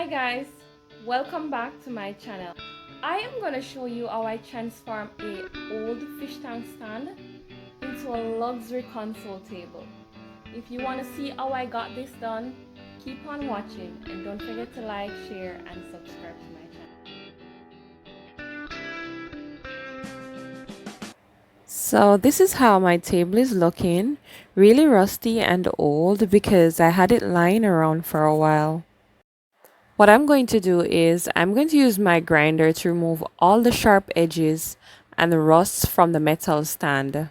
Hi guys, welcome back to my channel. I am going to show you how I transform a old fish tank stand into a luxury console table. If you want to see how I got this done, keep on watching and don't forget to like, share and subscribe to my channel. So this is how my table is looking, really rusty and old because I had it lying around for a while. What I'm going to do is I'm going to use my grinder to remove all the sharp edges and the rust from the metal stand.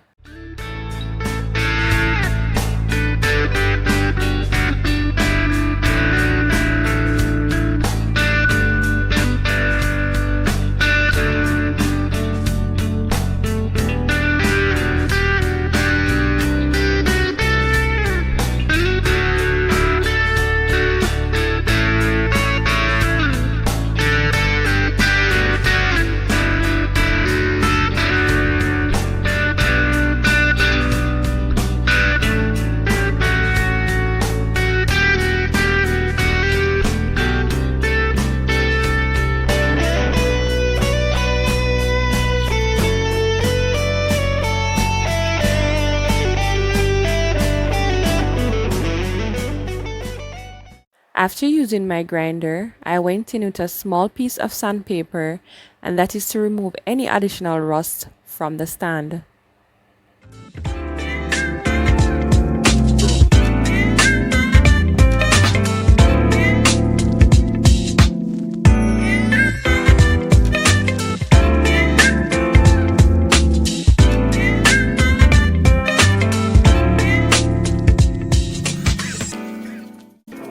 After using my grinder, I went in with a small piece of sandpaper, and that is to remove any additional rust from the stand.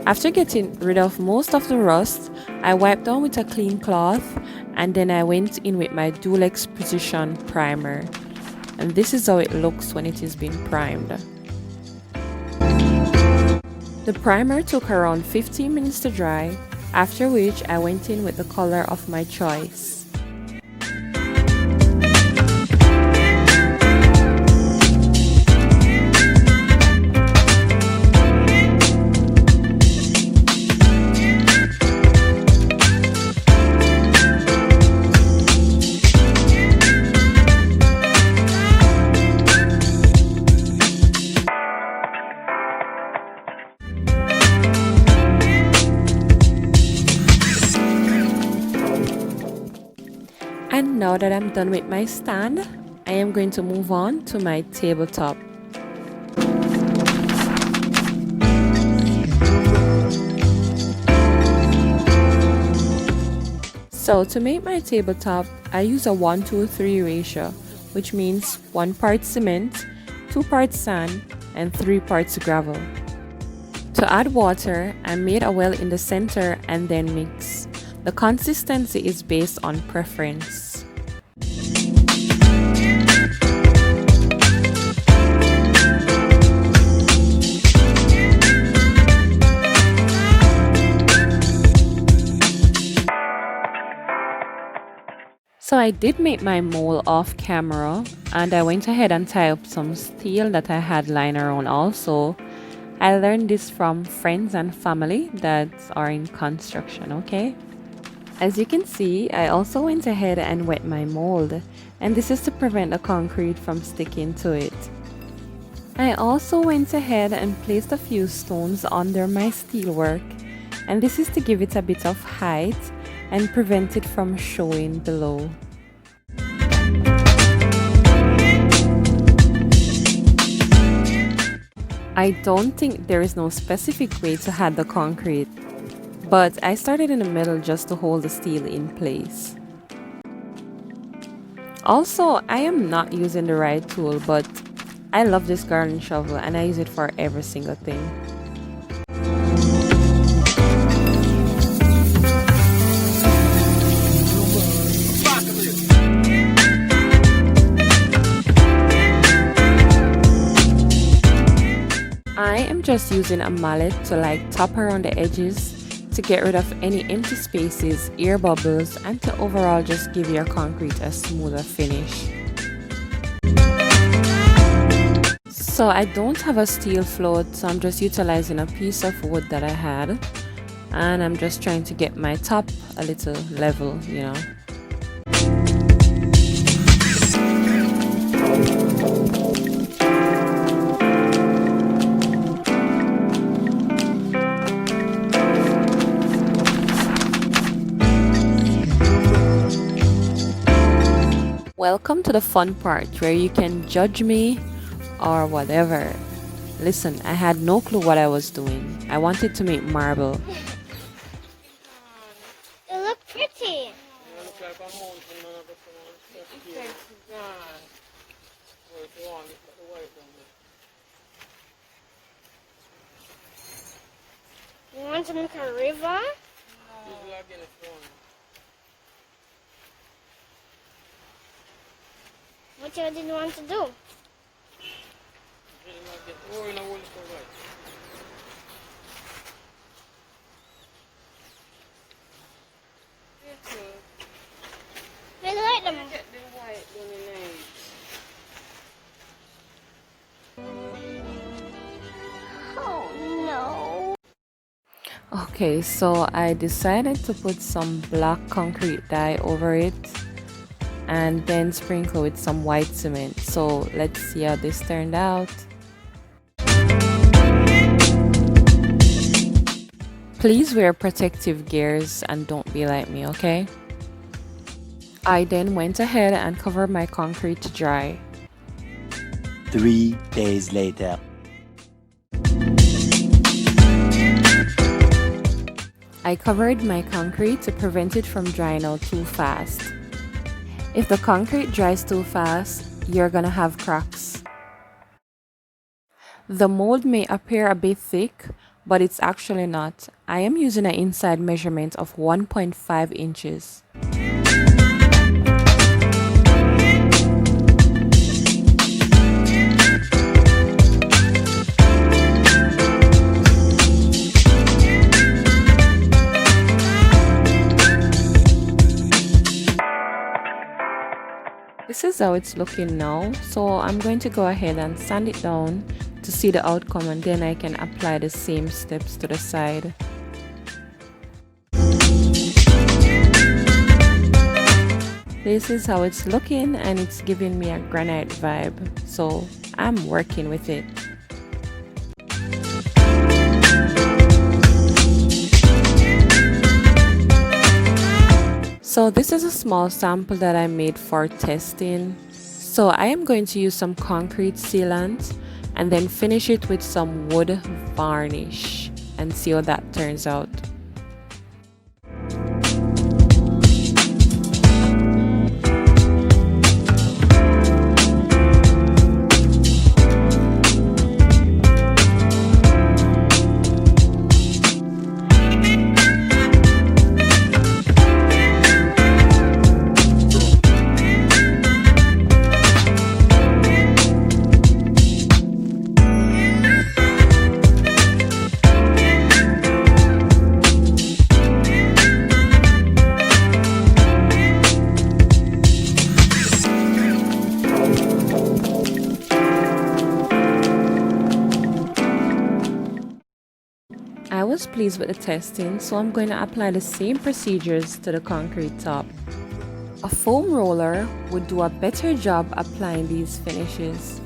After getting rid of most of the rust, I wiped down with a clean cloth and then I went in with my Dulex Precision primer. And this is how it looks when it is being primed. The primer took around 15 minutes to dry, after which I went in with the color of my choice. And now that I'm done with my stand, I am going to move on to my tabletop. So to make my tabletop, I use a 1-2-3 ratio, which means 1 part cement, 2 parts sand, and 3 parts gravel. To add water, I made a well in the center and then mix. The consistency is based on preference. So I did make my mold off camera and I went ahead and tied up some steel that I had lying around also. I learned this from friends and family that are in construction, okay? As you can see, I also went ahead and wet my mold, and this is to prevent the concrete from sticking to it. I also went ahead and placed a few stones under my steelwork, and this is to give it a bit of height and prevent it from showing below. I don't think there is no specific way to add the concrete, but I started in the middle just to hold the steel in place. Also, I am not using the right tool, but I love this garden shovel and I use it for every single thing. I am just using a mallet to top around the edges to get rid of any empty spaces, air bubbles, and to overall just give your concrete a smoother finish. So I don't have a steel float, so I'm just utilizing a piece of wood that I had. and I'm just trying to get my top a little level, you know. Welcome to the fun part where you can judge me or whatever. Listen, I had no clue what I was doing. I wanted to make marble. It look pretty. You want to make a river? What you did you want to do? I like them. Oh no. Okay, so I decided to put some black concrete dye over it and then sprinkle with some white cement. So let's see how this turned out. Please wear protective gears and don't be like me, okay? I then went ahead and covered my concrete to dry. 3 days later. I covered my concrete to prevent it from drying out too fast. If the concrete dries too fast, you're gonna have cracks. The mold may appear a bit thick, but it's actually not. I am using an inside measurement of 1.5 inches. This is how it's looking now, so I'm going to go ahead and sand it down to see the outcome, and then I can apply the same steps to the side. This is how it's looking, and it's giving me a granite vibe, so I'm working with it. So this is a small sample that I made for testing. So I am going to use some concrete sealant and then finish it with some wood varnish and see how that turns out. I was pleased with the testing, so I'm going to apply the same procedures to the concrete top. A foam roller would do a better job applying these finishes.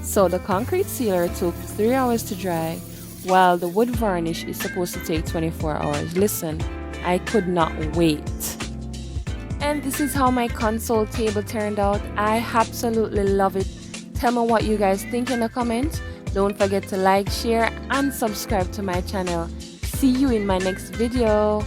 So the concrete sealer took 3 hours to dry, while the wood varnish is supposed to take 24 hours. Listen, I could not wait. And this is how my console table turned out. I absolutely love it. Tell me what you guys think in the comments. Don't forget to like, share, and subscribe to my channel. See you in my next video.